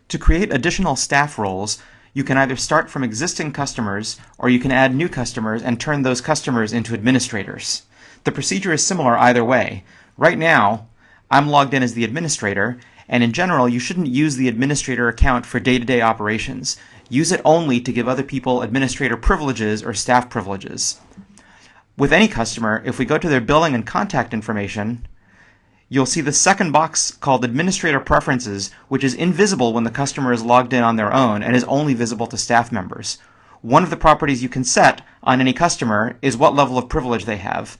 To create additional staff roles, you can either start from existing customers or you can add new customers and turn those customers into administrators. The procedure is similar either way. Right now, I'm logged in as the administrator, and in general, you shouldn't use the administrator account for day-to-day operations. Use it only to give other people administrator privileges or staff privileges. With any customer, if we go to their billing and contact information, you'll see the second box called Administrator Preferences, which is invisible when the customer is logged in on their own and is only visible to staff members. One of the properties you can set on any customer is what level of privilege they have.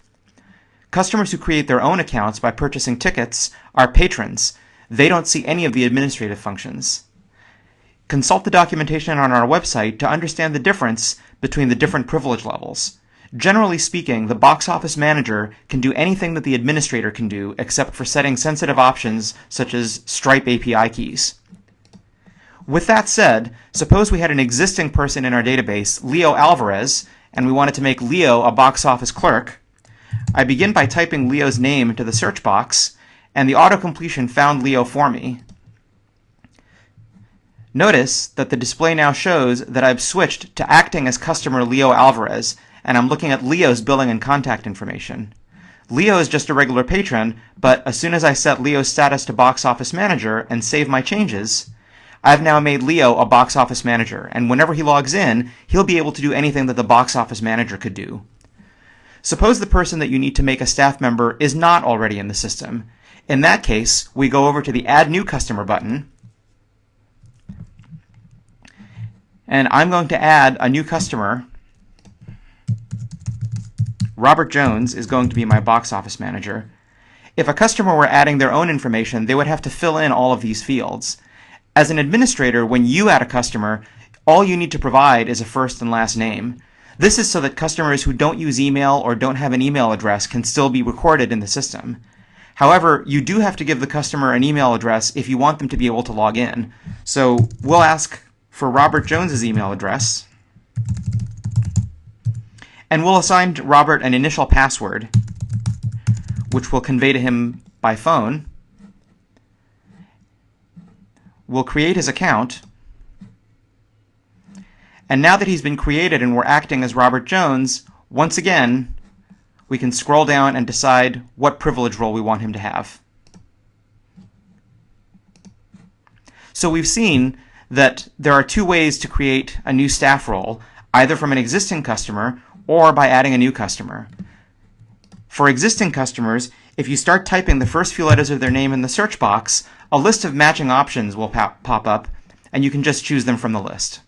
Customers who create their own accounts by purchasing tickets are patrons. They don't see any of the administrative functions. Consult the documentation on our website to understand the difference between the different privilege levels. Generally speaking, the box office manager can do anything that the administrator can do except for setting sensitive options such as Stripe API keys. With that said, suppose we had an existing person in our database, Leo Alvarez, and we wanted to make Leo a box office clerk. I begin by typing Leo's name into the search box, and the autocompletion found Leo for me. Notice that the display now shows that I've switched to acting as customer Leo Alvarez, and I'm looking at Leo's billing and contact information. Leo is just a regular patron, but as soon as I set Leo's status to box office manager and save my changes, I've now made Leo a box office manager, and whenever he logs in, he'll be able to do anything that the box office manager could do. Suppose the person that you need to make a staff member is not already in the system. In that case, we go over to the Add New Customer button, and I'm going to add a new customer. Robert Jones is going to be my box office manager. If a customer were adding their own information, they would have to fill in all of these fields. As an administrator, when you add a customer, all you need to provide is a first and last name. This is so that customers who don't use email or don't have an email address can still be recorded in the system. However, you do have to give the customer an email address if you want them to be able to log in. So we'll ask for Robert Jones's email address, and we'll assign Robert an initial password, which we'll convey to him by phone. We'll create his account, and now that he's been created and we're acting as Robert Jones, once again, we can scroll down and decide what privilege role we want him to have. So we've seen that there are two ways to create a new staff role, either from an existing customer or by adding a new customer. For existing customers, if you start typing the first few letters of their name in the search box, a list of matching options will pop up, and you can just choose them from the list.